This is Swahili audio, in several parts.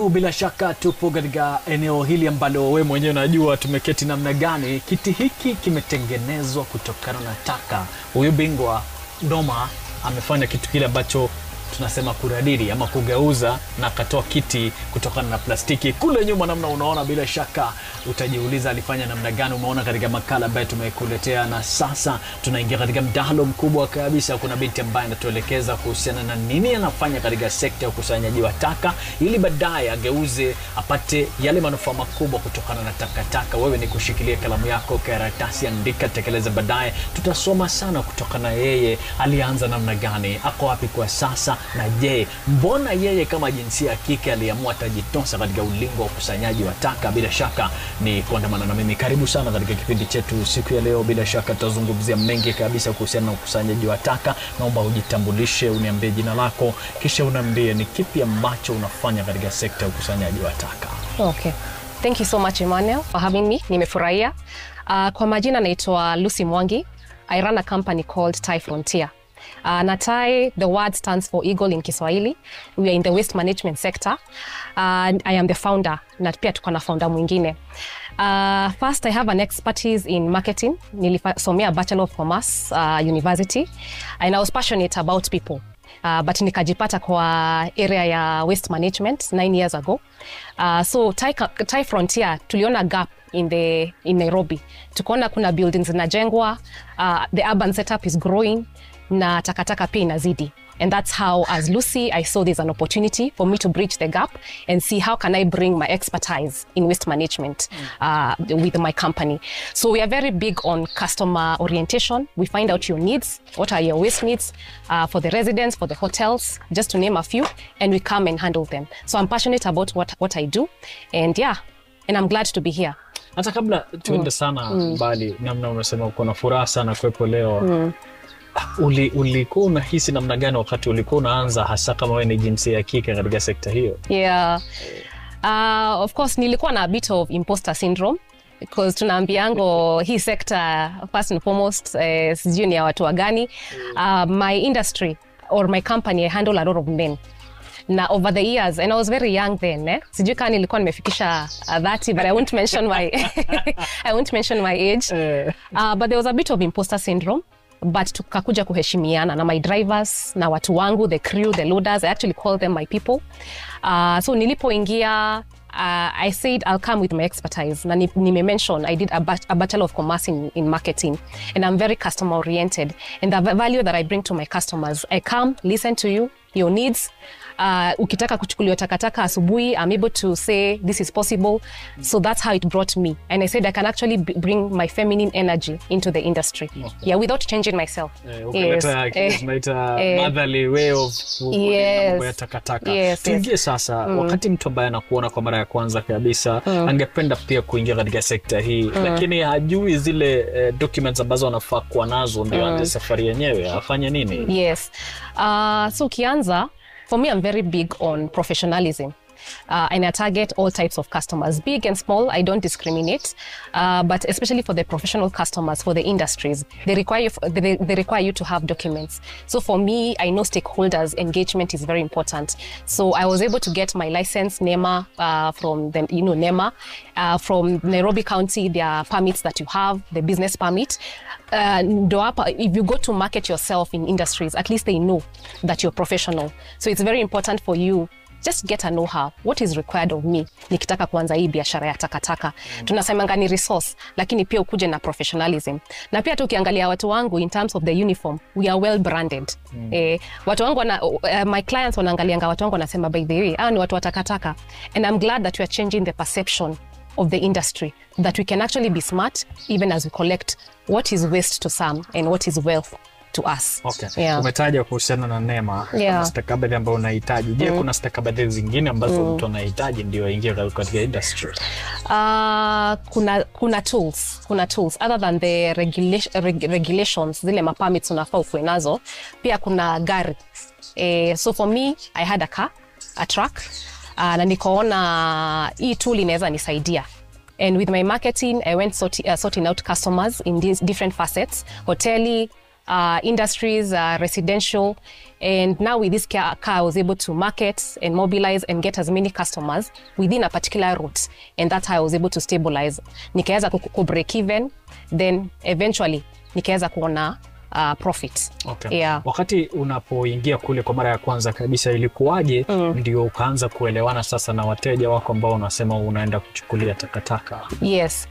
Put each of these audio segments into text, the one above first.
Bila shaka tupo katika eneo hili ambalo wewe mwenyewe unajua tumeketi namna gani. Kiti hiki kimetengenezwa kutokana na taka. Huyu bingwa Noma amefanya kitu kile ambacho tunasema kuradiri ama kugeuza, na akatoa kiti kutokana na plastiki. Kule nyuma namna unaona, bila shaka utajiuliza alifanya namna gani. Umeona katika makala ambayo tumekuletea, na sasa tunaingia katika mdahalo mkubwa kabisa. Kuna binti ambaye anatuelekeza kuhusiana na nini anafanya katika sekta ya ukusanyaji wa taka, ili baadaye ageuze apate yale manufaa makubwa kutokana na takataka. Wewe ni kushikilia kalamu yako, karatasi, andika, tekeleza. Baadaye tutasoma sana kutokana na yeye alianza namna gani, ako wapi kwa sasa, na je, mbona yeye kama jinsia ya kike aliamua atajitosa katika ulingo wa ukusanyaji wa taka. Bila shaka ni kuandamana na mimi. Karibu sana katika kipindi chetu siku ya leo. Bila shaka tutazungumzia mengi kabisa kuhusiana na ukusanyaji wa taka. Naomba ujitambulishe, uniambie jina lako, kisha uniambie ni kipi ambacho unafanya katika sekta ya ukusanyaji wa taka. Okay. Thank you so much, Emmanuel, for having me. Nimefurahia. Kwa majina naitwa Lucy Mwangi. I run a company called TAI Frontier. Na TAI, the word stands for Eagle in Kiswahili. We are in the waste management sector. I am the founder, na pia tuko na founder mwingine. First, I have an expertise in marketing. Nilisomea Bachelor of Commerce University, and I was passionate about people. But nikajipata kwa area ya waste management 9 years ago. So TAI Frontier tuliona gap in Nairobi. Tukaona kuna buildings zinajengwa, the urban setup is growing, na takataka pia inazidi. And that's how, as Lucy, I saw there's an opportunity for me to bridge the gap and see how can I bring my expertise in waste management with my company. So we are very big on customer orientation. We find out your needs, what are your waste needs for the residents, for the hotels, just to name a few, and we come and handle them. So I'm passionate about what I do, and yeah, and I'm glad to be here. Hata kabla tuende sana mbali, namna unasema uko na furaha sana kuwepo leo. Ulikuwa unahisi namna gani wakati ulikuwa unaanza, hasa kama wewe ni jinsia ya kike katika sekta hiyo? Yeah. Of course nilikuwa na a bit of imposter syndrome, because tunaambiango hii sector first and foremost sijui ni ya watu wagani. My industry or my company, I handle a lot of men. Na over the years, and I was very young then, sijui kama nilikuwa nimefikisha 30, but I won't mention my I won't mention my age. But there was a bit of imposter syndrome. But tukakuja kuheshimiana na my drivers, na watu wangu, the crew, the loaders. I actually call them my people. So nilipoingia, I said I'll come with my expertise. Na nime-mention I did a Bachelor of Commerce in marketing, and I'm very customer oriented. And the value that I bring to my customers, I come, listen to you, your needs. Ukitaka kuchukuliwa takataka asubuhi, I'm able to say this is possible. So that's how it brought me. And I said I can actually bring my feminine energy into the industry. Okay. Yeah, without changing myself. Yes. Motherly way of mambo ya takataka. Tuingie sasa, wakati mtu ambaye anakuona kwa mara ya kwanza kabisa, angependa pia kuingia katika sekta hii, lakini hajui zile documents ambazo anafaa kuwa nazo ndio aanze safari yenyewe, afanye nini? Yes. So kianza, for me, I'm very big on professionalism. And I target all types of customers, big and small. I don't discriminate, but especially for the professional customers, for the industries, they require you to have documents. So for me, I know stakeholders engagement is very important. So I was able to get my license, NEMA, from the NEMA, from Nairobi County. There are permits that you have, the business permit. If you go to market yourself in industries, at least they know that you're professional. So it's very important for you. Just get a know-how. What is required of me nikitaka kuanza hii biashara ya takataka. Tunasemanga ni resource, lakini pia ukuje na professionalism. Na pia tukiangalia watu wangu in terms of the uniform, we are well branded. Watu wangu my clients wanaangalianga watu wangu wanasema, by the way, ni watu wa takataka. And I'm glad that we are changing the perception of the industry, that we can actually be smart even as we collect what is waste to some and what is wealth to us. Okay. Yeah. Umetaja kuhusiana na NEMA, kuna stakabadhi ambazo unahitaji. Je, kuna stakabadhi zingine ambazo mtu anahitaji ndio aingie katika industry? Kuna tools. Other than the regulations, zile permits unafaa uwe nazo, pia kuna gari. So for me, I had a truck, na nikaona hii tool inaweza nisaidia. And with my marketing, I went sorting out customers in these different facets: hoteli, industries, residential. And now with this car, I was able to market and mobilize and get as many customers within a particular route. And that's how I was able to stabilize. Nikaweza ku break even, then eventually nikaweza kuona profit. Okay. Yeah. Wakati unapoingia kule kwa mara ya kwanza kabisa ilikuwaje ndio ukaanza kuelewana sasa na wateja wako ambao unasema unaenda kuchukulia takataka? Yes.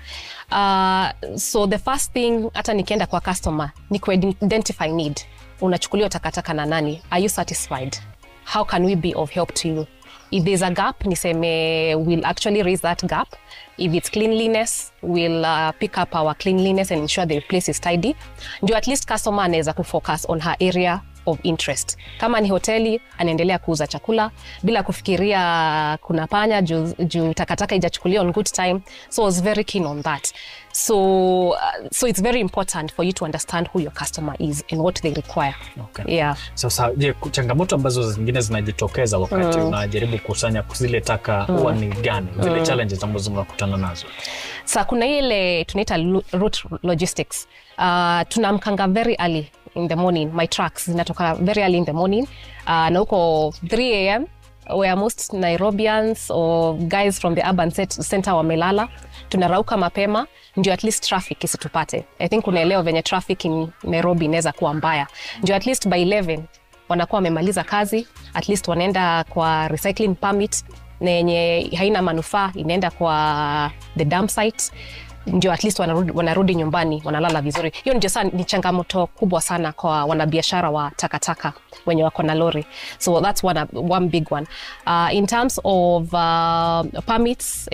So the first thing, hata nikienda kwa customer, ni identify need. Unachukulia takataka na nani? Are you satisfied? How can we be of help to you? If there's a gap, niseme we'll actually raise that gap. If it's cleanliness, we'll pick up our cleanliness and ensure the place is tidy. Ndio at least customer anaweza kufocus on her area of interest. Kama ni hoteli, anaendelea kuuza chakula bila kufikiria kuna panya juu takataka ijachukuliwa on good time. So I was very keen on that. So it's very important for you to understand who your customer is and what they require. Okay. Yeah. Sasa je, changamoto ambazo zingine zinajitokeza wakati unajaribu kusanya zile taka huwa ni gani? Zile challenges ambazo mnakutana nazo? Sasa kuna ile tunaita route logistics. Tunamkanga very early in the morning. My trucks zinatoka very early in the morning. Na huko 3 a.m. where most Nairobians or guys from the urban center wamelala. Tunarauka mapema ndio at least traffic isitupate. I think unaelewa venye traffic in Nairobi inaweza kuwa mbaya. Ndio at least by 11 wanakuwa wamemaliza kazi, at least wanaenda kwa recycling permit na yenye haina manufaa inaenda kwa the dump site. Ndio at least wanarudi nyumbani, wanalala vizuri. Hiyo ndio sana ni changamoto kubwa sana kwa wanabiashara wa takataka wenye wako na lori. So that's one big one. In terms of permits,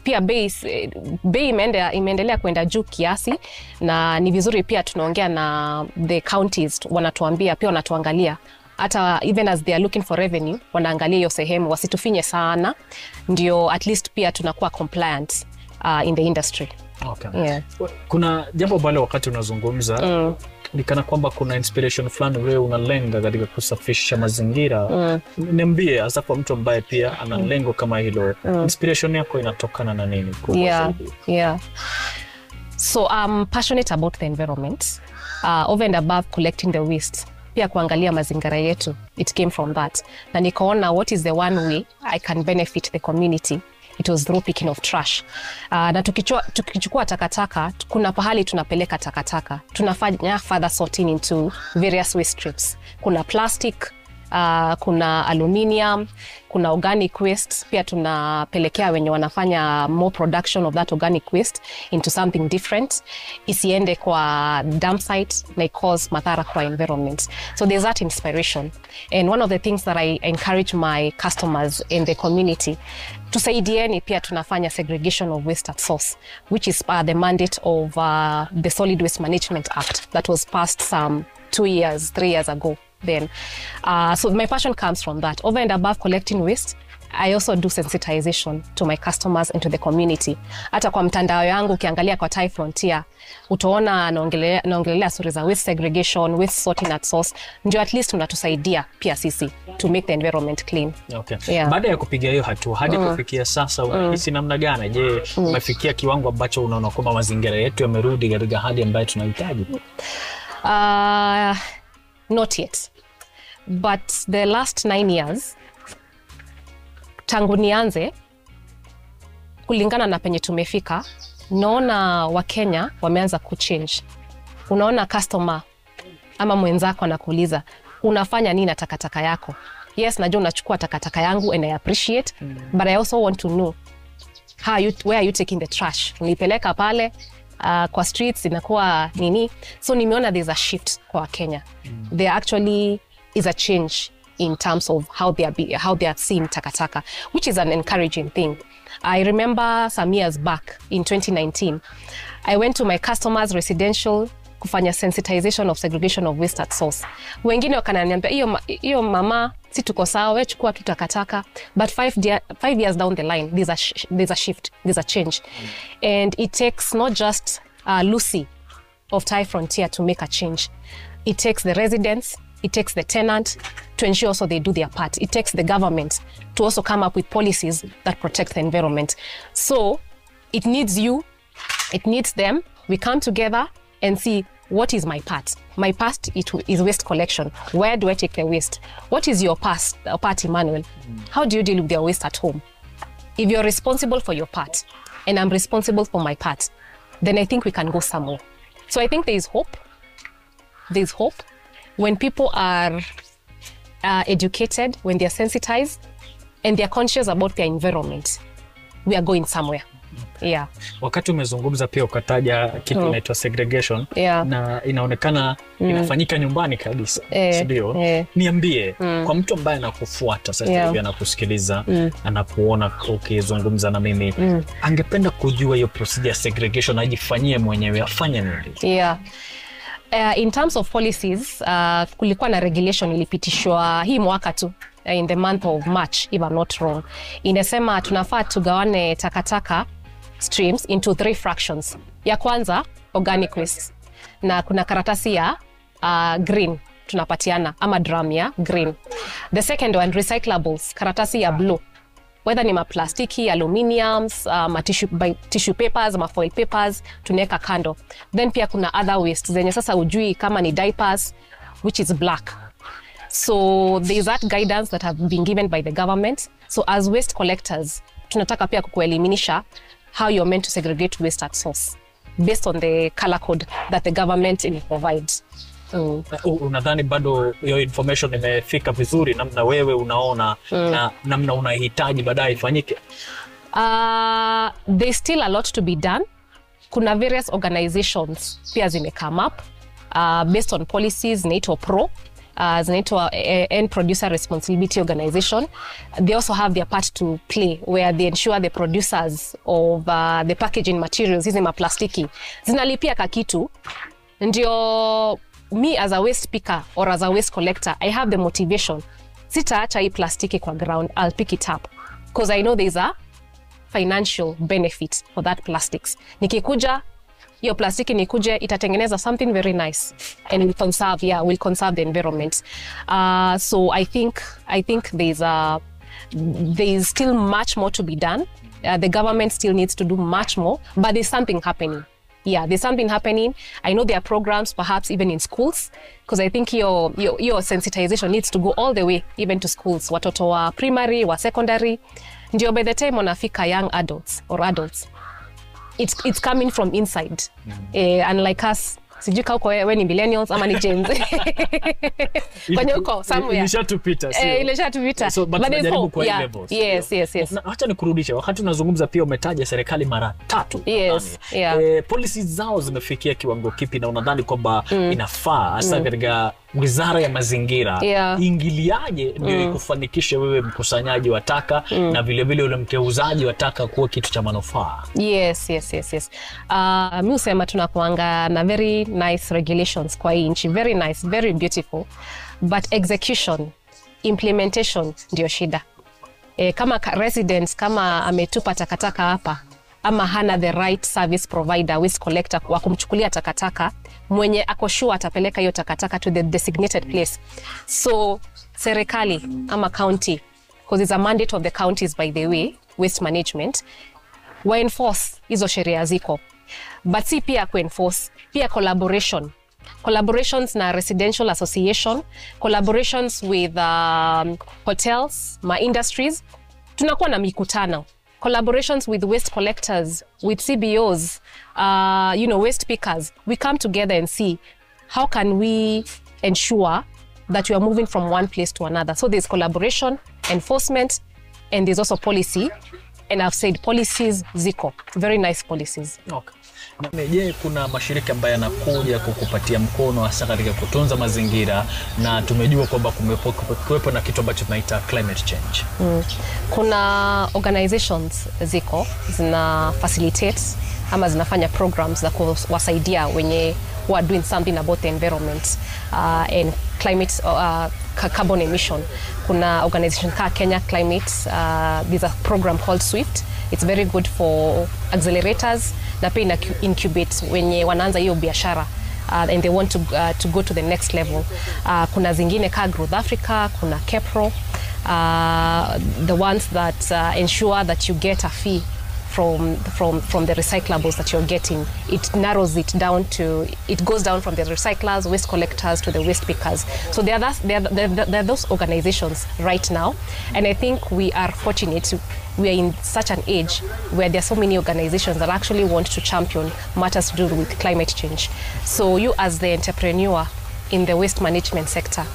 pia bei imeendelea kwenda juu kiasi, na ni vizuri pia tunaongea na the counties, wanatuambia pia wanatuangalia. Hata even as they are looking for revenue, wanaangalia hiyo sehemu, wasitufinye sana, ndio at least pia tunakuwa compliant in the industry. Okay. Yeah. Kuna jambo ambalo wakati unazungumza ni kana kwamba kuna inspiration fulani wewe unalenga katika kusafisha mazingira. Niambie hasa kwa mtu ambaye pia ana lengo kama hilo, inspiration yako inatokana na nini? Yeah. So I'm passionate about the environment. Over and above collecting the waste, pia kuangalia mazingira yetu, it came from that. Na nikaona what is the one way I can benefit the community. It was through picking of trash. Na tukichukua takataka, kuna pahali tunapeleka takataka. Tunafanya further sorting into various waste streams. Kuna plastic, kuna aluminium, kuna organic waste. Pia tunapelekea wenye wanafanya more production of that organic waste into something different. Isiende kwa dump site na cause madhara kwa environment. So there's that inspiration. And one of the things that I encourage my customers in the community, tusaidieni pia tunafanya segregation of waste at source, which is the mandate of the Solid Waste Management Act that was passed some 3 years ago. Then, so my passion comes from that. Over and above collecting waste, I also do sensitization to my customers and to the community. Hata kwa mtandao yangu ukiangalia kwa Thai Frontier, utaona naongelea story za waste segregation, waste sorting at source. Ndio at least unatusaidia pia sisi to make the environment clean. Okay. Yeah. Baada ya kupiga hiyo hatua hadi kufikia sasa unahisi namna gani? Je, umefikia kiwango ambacho unaona kwamba mazingira yetu yamerudi katika hali ambayo tunahitaji? Not yet. But the last 9 years, tangu nianze, kulingana na penye tumefika, naona Wakenya wameanza kuchange. Unaona customer ama mwenzako anakuuliza, unafanya nini na takataka yako? Yes, najua unachukua takataka yangu and I appreciate, but I also want to know where are you taking the trash? Unipeleka pale kwa streets inakuwa nini? So nimeona there's a shift kwa Wakenya. There actually is a change in terms of how they are seeing takataka, which is an encouraging thing. I remember some years back in 2019, I went to my customers residential kufanya sensitization of segregation of waste at source. Wengine wakananiambia hiyo mama, si tuko sawa, wewe chukua tu takataka, but 5 years down the line there's a shift, there's a change. And it takes not just Lucy of Thai Frontier to make a change. It takes the residents, it takes the tenant to ensure also they do their part. It takes the government to also come up with policies that protect the environment. So it needs you, it needs them. We come together and see what is my part? My part is waste collection. Where do I take the waste? What is your part, Emmanuel? How do you deal with your waste at home? If you're responsible for your part and I'm responsible for my part, then I think we can go somewhere. So I think there is hope. There's hope. When people are educated, when they're sensitized, and they're conscious about their environment, we are going somewhere. Yeah. Wakati umezungumza pia ukataja kitu inaitwa segregation, na inaonekana inafanyika nyumbani kabisa. Ndio. Niambie, kwa mtu ambaye anakufuata sasa hivi anakusikiliza, anapoona ukizungumza na mimi, angependa kujua hiyo procedure ya segregation ajifanyie mwenyewe, afanye nini? Yeah. In terms of policies, kulikuwa na regulation ilipitishwa hii mwaka tu, in the month of March, if I'm not wrong. Inasema tunafaa tugawane takataka streams into 3 fractions. Ya kwanza, organic waste. Na kuna karatasi ya green tunapatiana, ama drum ya green. The second one, recyclables, karatasi ya blue. Whether ni maplastiki, aluminiums, tissue papers, foil papers, tunaweka kando. Then pia kuna other waste zenye sasa ujui kama ni diapers, which is black. So there's that guidance that have been given by the government. So as waste collectors, tunataka pia kukuelimisha how you're meant to segregate waste at source based on the color code that the government provides. Unadhani bado hiyo information imefika vizuri namna wewe unaona na namna unahitaji baadaye ifanyike? There's still a lot to be done. Kuna various organizations pia zime come up based on policies, zinaitwa PRO, zinaitwa End Producer Responsibility Organization. They also have their part to play where they ensure the producers of the packaging materials, hizi maplastiki, zinalipia kakitu. Ndio me as a waste picker or as a waste collector, I have the motivation. Sitaacha hii plastiki kwa ground, I'll pick it up. Because I know there's a financial benefit for that plastics. Nikikuja, hiyo plastiki nikuje, itatengeneza something very nice. And will conserve the environment. So I think there's still much more to be done. The government still needs to do much more, but there's something happening. Yeah, there's something happening. I know there are programs, perhaps even in schools, because I think your sensitization needs to go all the way, even to schools. Watoto wa primary, wa secondary. Ndio by the time wanafika young adults or adults, it's coming from inside. Unlike us, sijui kauko wewe ni millennials ama ni Gen Z. Kwenye uko somewhere. Ilishatupita, sio? Ilishatupita. So, but tunajaribu kwa hii levels. Yes. Acha nikurudishe. Wakati unazungumza pia umetaja serikali mara 3. Yes. Yeah. Policies zao zimefikia kiwango kipi na unadhani kwamba inafaa hasa katika Wizara ya Mazingira ingiliaje ndio ikufanikishe wewe mkusanyaji wa taka na vile vile ule mteuzaji wa taka kuwa kitu cha manufaa? Yes. Mimi husema tunakuanga na very nice regulations kwa hii nchi, very nice, very beautiful, but execution, implementation ndio shida. Kama residents, kama ametupa takataka hapa ama hana the right service provider, waste collector wa kumchukulia takataka, mwenye ako sure atapeleka hiyo takataka to the designated place. So serikali ama county, because it's a mandate of the counties by the way, waste management, wa enforce hizo sheria ziko. But si pia ku-enforce, pia collaborations na residential association, collaborations with hotels, industries. Tunakuwa na mikutano, collaborations with waste collectors, with CBOs, waste pickers. We come together and see how can we ensure that we are moving from one place to another. So there's collaboration, enforcement, and there's also policy. And I've said policies ziko, very nice policies. Okay. Na je, kuna mashirika ambayo yanakuja kukupatia mkono hasa katika kutunza mazingira, na tumejua kwamba kumekuwepo na kitu ambacho tunaita climate change. Kuna organizations ziko zina facilitate ama zinafanya programs za kuwasaidia wenye who are doing something about the environment and climate carbon emission. Kuna organization called Kenya Climate. There's a program called SWIFT. It's very good for accelerators na pia incubate wenye wanaanza hiyo biashara and they want to go to the next level. Kuna zingine ka Growth Africa, kuna KEPRO, the ones that ensure that you get a fee from the recyclables that you're getting. It narrows it down to, it goes down from the recyclers, waste collectors to the waste pickers. So there are those organizations right now, and I think we are fortunate. We are in such an age where there are so many organizations that actually want to champion matters to do with climate change. So you as the entrepreneur in the waste management sector,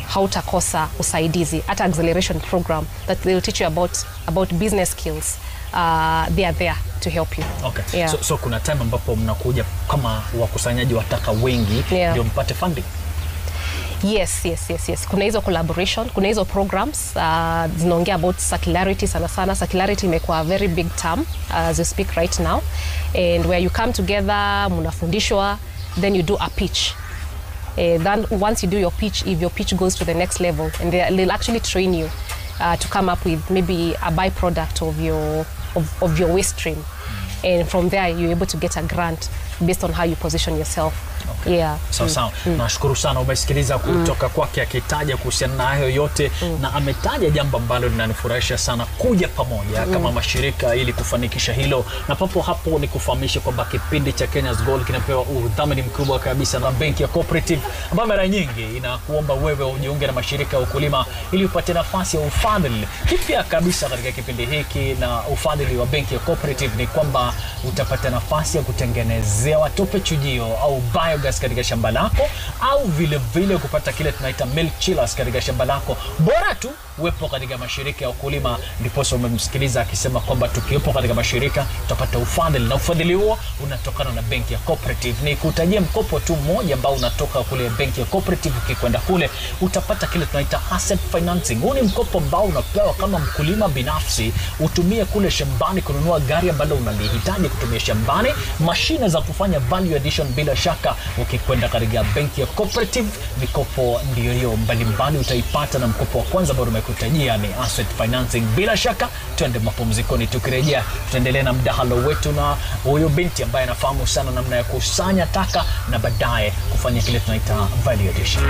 hautakosa usaidizi at acceleration program that will teach you about business skills. They are there to help you. Okay. Yeah. So kuna time ambapo mnakuja kama wakusanyaji wa taka wengi ndio mpate funding? Yes. Kuna hizo collaboration, kuna hizo programs zinaongea about circularity sana. Circularity imekuwa a very big term as we speak right now, and where you come together, mnafundishwa, then you do a pitch. Then once you do your pitch, if your pitch goes to the next level, and they'll actually train you to come up with maybe a byproduct of your waste stream. And from there you're able to get a grant based on how you position yourself. Okay. Yeah. Sawa. Nashukuru sana umesikiliza kutoka kwake akitaja kuhusiana na hayo yote, na ametaja jambo ambalo linanifurahisha sana, kuja pamoja kama mashirika ili kufanikisha hilo. Na papo hapo ni kufahamisha kwamba kipindi cha Kenya's Gold kinapewa udhamini mkubwa kabisa na benki ya Cooperative, ambayo mara nyingi inakuomba wewe ujiunge na mashirika ya ukulima ili upate nafasi ya ufadhili. Kipya kabisa katika kipindi hiki na ufadhili wa benki ya Cooperative ni kwamba utapata nafasi ya kutengenezewa tope chujio au biogas katika shamba lako, au vile kupata kile tunaita milk chillers katika shamba lako. Bora tu uwepo katika mashirika ya ukulima. Ndipo umemsikiliza akisema kwamba tukiwepo katika mashirika tutapata ufadhili, na ufadhili huo unatokana na benki ya Cooperative. Ni kutajia mkopo tu mmoja ambao unatoka kule benki ya Cooperative. Ukikwenda kule utapata kile tunaita asset financing. Huu ni mkopo ambao unapewa kama mkulima binafsi, utumie kule shambani kununua gari ambalo unalihitaji kutumia shambani, mashine za kufanya value addition. Bila shaka ukikwenda katika benki ya Cooperative, mikopo ndio hiyo mbalimbali utaipata, na mkopo wa kwanza ambao nimekutajia ni asset financing. Bila shaka twende mapumzikoni, tukirejea tutaendelea na mdahalo wetu na huyo binti ambaye anafahamu sana namna ya kusanya taka na baadaye kufanya kile tunaita value addition.